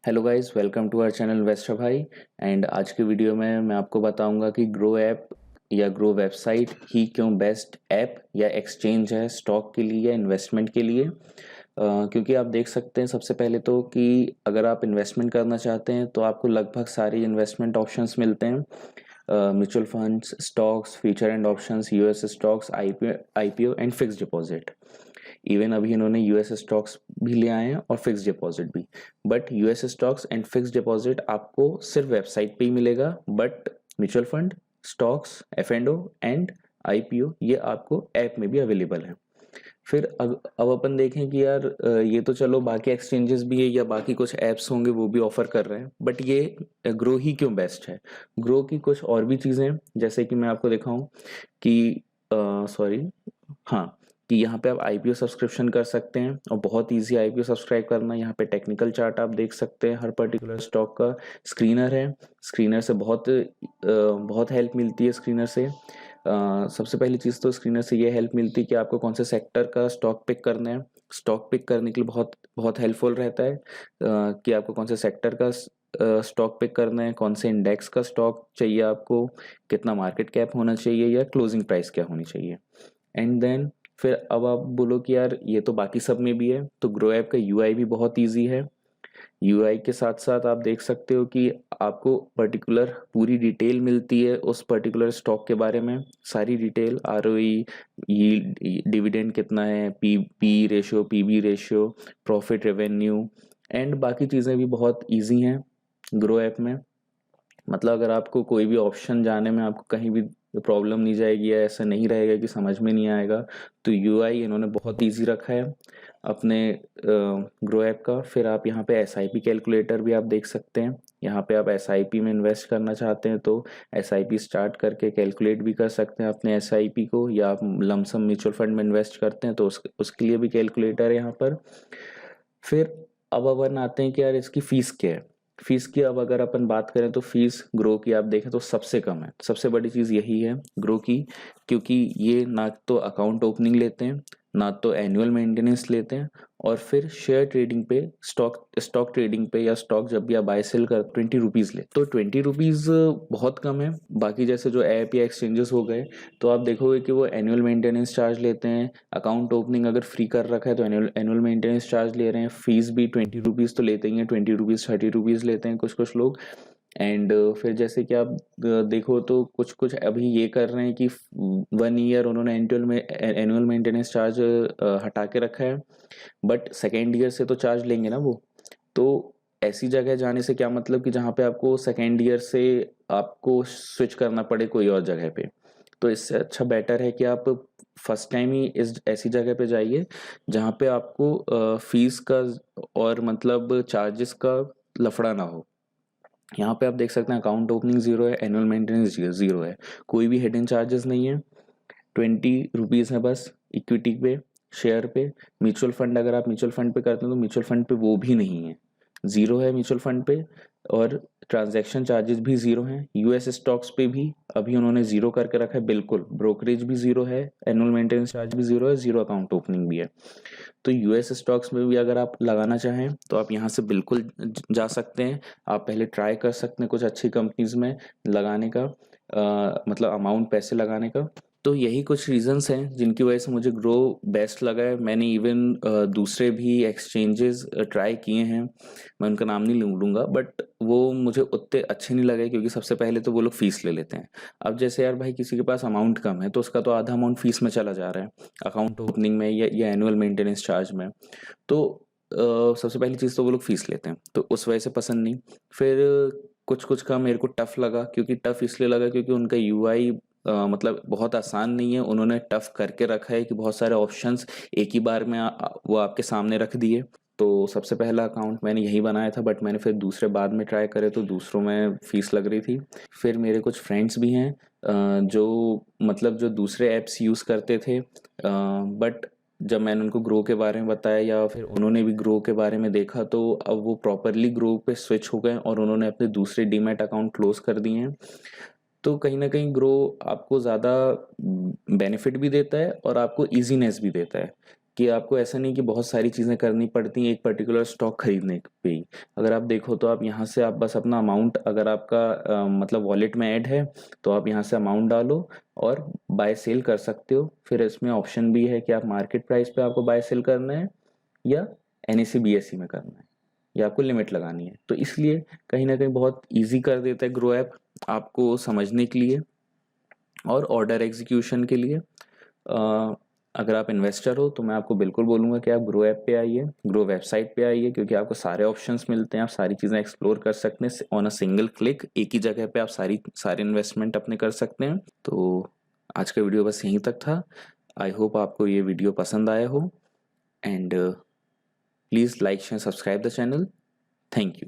Hello guys, welcome to our channel investor Bhai. And आज की video में मैं आपको बताऊंगा कि ग्रो ऐप या ग्रो वेबसाइट ही क्यों बेस्ट ऐप या एक्सचेंज है स्टॉक के लिए या इन्वेस्टमेंट के लिए। क्योंकि आप देख सकते हैं सबसे पहले तो कि अगर आप इन्वेस्टमेंट करना चाहते हैं तो आपको लगभग सारी इन्वेस्टमेंट ऑप्शंस मिलते हैं। Mutual funds, stocks, future and options, US stocks, IPO and fix deposit. Even अभी इन्होंने यूएस स्टॉक्स भी ले आए हैं और फिक्स डिपॉजिट भी। But US stocks and fix deposit आपको सिर्फ वेबसाइट पे ही मिलेगा, but mutual fund, stocks, F and O and IPO ये आपको ऐप में भी अवेलेबल है। फिर अब अपन देखें कि यार ये तो चलो बाकी एक्सचेंजेस भी है या बाकी कुछ ऐप्स होंगे वो भी ऑफर कर रहे हैं, बट ये ग्रो ही क्यों बेस्ट है। ग्रो की कुछ और भी चीज़ें हैं, जैसे कि मैं आपको दिखाऊं कि सॉरी, हाँ, कि यहाँ पे आप आईपीओ सब्सक्रिप्शन कर सकते हैं और बहुत इजी आईपीओ सब्सक्राइब करना। यहाँ पे टेक्निकल चार्ट आप देख सकते हैं, हर पर्टिकुलर स्टॉक का स्क्रीनर है। स्क्रीनर से बहुत हेल्प मिलती है स्क्रीनर से। सबसे पहली चीज़ तो स्क्रीनर से ये हेल्प मिलती है कि आपको कौन से सेक्टर का स्टॉक पिक करना है। स्टॉक पिक करने के लिए बहुत बहुत हेल्पफुल रहता है कि आपको कौन से सेक्टर का स्टॉक पिक करना है, कौन से इंडेक्स का स्टॉक चाहिए आपको, कितना मार्केट कैप होना चाहिए या क्लोजिंग प्राइस क्या होनी चाहिए। एंड देन फिर अब आप बोलो कि यार ये तो बाकी सब में भी है, तो ग्रो ऐप का यूआई भी बहुत इजी है। यूआई के साथ साथ आप देख सकते हो कि आपको पर्टिकुलर पूरी डिटेल मिलती है उस पर्टिकुलर स्टॉक के बारे में। सारी डिटेल, आरओई, यील्ड, डिविडेंड कितना है, P P ratio, PB ratio, profit, revenue and बाकी चीज़ें भी बहुत इजी हैं ग्रो ऐप में। मतलब अगर आपको कोई भी ऑप्शन जाने में आपको कहीं भी प्रॉब्लम नहीं जाएगी या ऐसा नहीं रहेगा कि समझ में नहीं आएगा, तो यूआई इन्होंने बहुत इजी रखा है अपने ग्रो ऐप का। फिर आप यहाँ पे एसआईपी कैलकुलेटर भी आप देख सकते हैं। यहाँ पे आप एसआईपी में इन्वेस्ट करना चाहते हैं तो एसआईपी स्टार्ट करके कैलकुलेट भी कर सकते हैं अपने एसआईपी को, या आप लमसम म्यूचुअल फंड में इन्वेस्ट करते हैं तो उसके लिए भी कैलकुलेटर है यहाँ पर। फिर अब अपन आते हैं कि यार इसकी फीस क्या है। फीस की अब अगर अपन बात करें तो फीस ग्रो की आप देखें तो सबसे कम है। सबसे बड़ी चीज़ यही है ग्रो की, क्योंकि ये ना तो अकाउंट ओपनिंग लेते हैं, ना तो एनुअल मेंटेनेंस लेते हैं, और फिर शेयर ट्रेडिंग पे, स्टॉक स्टॉक ट्रेडिंग पे या स्टॉक जब भी आप बाय सेल कर 20 रुपीज़ ले, तो 20 रुपीज़ बहुत कम है। बाकी जैसे जो ऐप या एक्सचेंजेस हो गए तो आप देखोगे कि वो एनुअल मेंटेनेंस चार्ज लेते हैं। अकाउंट ओपनिंग अगर फ्री कर रखा है तो एनुअल मेंटेनेंस चार्ज ले रहे हैं। फीस भी 20 रुपीज़ तो लेते ही हैं, 20 रुपीज़ 30 रुपीज़ लेते हैं कुछ कुछ लोग। एंड फिर जैसे कि आप देखो तो कुछ कुछ अभी ये कर रहे हैं कि 1 ईयर उन्होंने एनुअल मेंटेनेंस चार्ज हटा के रखा है, बट सेकेंड ईयर से तो चार्ज लेंगे ना वो। तो ऐसी जगह जाने से क्या मतलब कि जहाँ पे आपको सेकेंड ईयर से आपको स्विच करना पड़े कोई और जगह पे। तो इससे अच्छा बेटर है कि आप फर्स्ट टाइम ही इस ऐसी जगह पे जाइए जहाँ पे आपको फीस का और मतलब चार्जेस का लफड़ा ना हो। यहाँ पे आप देख सकते हैं अकाउंट ओपनिंग जीरो है, एनुअल मेंटेनेंस जीरो है, कोई भी हिडन चार्जेस नहीं है। 20 रुपीज़ है बस इक्विटी पे, शेयर पे। म्यूचुअल फंड अगर आप म्यूचुअल फंड पे करते हैं तो म्यूचुअल फंड पे वो भी नहीं है, ज़ीरो है म्यूचुअल फंड पे। और ट्रांजैक्शन चार्जेस भी ज़ीरो हैं। यूएस स्टॉक्स पे भी अभी उन्होंने ज़ीरो करके रखा है, बिल्कुल। ब्रोकरेज भी ज़ीरो है, एनुअल मेंटेनेंस चार्ज भी ज़ीरो है, ज़ीरो अकाउंट ओपनिंग भी है। तो यूएस स्टॉक्स में भी अगर आप लगाना चाहें तो आप यहाँ से बिल्कुल जा सकते हैं। आप पहले ट्राई कर सकते हैं कुछ अच्छी कंपनीज में लगाने का, मतलब अमाउंट पैसे लगाने का। तो यही कुछ रीजंस हैं जिनकी वजह से मुझे ग्रो बेस्ट लगा है। मैंने इवन दूसरे भी एक्सचेंजेस ट्राई किए हैं, मैं उनका नाम नहीं लूँगा, बट वो मुझे उतने अच्छे नहीं लगे क्योंकि सबसे पहले तो वो लोग फीस ले लेते हैं। अब जैसे यार भाई किसी के पास अमाउंट कम है तो उसका तो आधा अमाउंट फीस में चला जा रहा है, अकाउंट ओपनिंग में या एनुअल मेंटेनेंस चार्ज में। तो सबसे पहली चीज़ तो वो लोग फीस लेते हैं, तो उस वजह से पसंद नहीं। फिर कुछ कुछ का मेरे को टफ लगा, क्योंकि टफ इसलिए लगा क्योंकि उनका यूआई मतलब बहुत आसान नहीं है। उन्होंने टफ करके रखा है कि बहुत सारे ऑप्शंस एक ही बार में वो आपके सामने रख दिए। तो सबसे पहला अकाउंट मैंने यही बनाया था, बट मैंने फिर दूसरे बाद में ट्राई करे तो दूसरों में फ़ीस लग रही थी। फिर मेरे कुछ फ्रेंड्स भी हैं जो मतलब जो दूसरे ऐप्स यूज़ करते थे, बट जब मैंने उनको ग्रो के बारे में बताया या फिर उन्होंने भी ग्रो के बारे में देखा तो अब वो प्रॉपरली ग्रो पे स्विच हो गए और उन्होंने अपने दूसरे डीमैट अकाउंट क्लोज कर दिए हैं। तो कहीं ना कहीं ग्रो आपको ज़्यादा बेनिफिट भी देता है और आपको इजीनेस भी देता है कि आपको ऐसा नहीं कि बहुत सारी चीज़ें करनी पड़ती हैं एक पर्टिकुलर स्टॉक खरीदने पे ही। अगर आप देखो तो आप यहाँ से आप बस अपना अमाउंट, अगर आपका मतलब वॉलेट में ऐड है तो आप यहाँ से अमाउंट डालो और बाय सेल कर सकते हो। फिर इसमें ऑप्शन भी है कि आप मार्केट प्राइस पे आपको बाय सेल करना है या NSE BSE में करना है, या आपको लिमिट लगानी है। तो इसलिए कहीं ना कहीं बहुत ईजी कर देता है ग्रो ऐप आपको समझने के लिए और ऑर्डर एग्जीक्यूशन के लिए। अगर आप इन्वेस्टर हो तो मैं आपको बिल्कुल बोलूँगा कि आप ग्रो ऐप पे आइए, ग्रो वेबसाइट पे आइए, क्योंकि आपको सारे ऑप्शंस मिलते हैं, आप सारी चीज़ें एक्सप्लोर कर सकते हैं ऑन अ सिंगल क्लिक। एक ही जगह पे आप सारे इन्वेस्टमेंट अपने कर सकते हैं। तो आज का वीडियो बस यहीं तक था। आई होप आपको ये वीडियो पसंद आया हो, and please like share subscribe the channel. Thank you.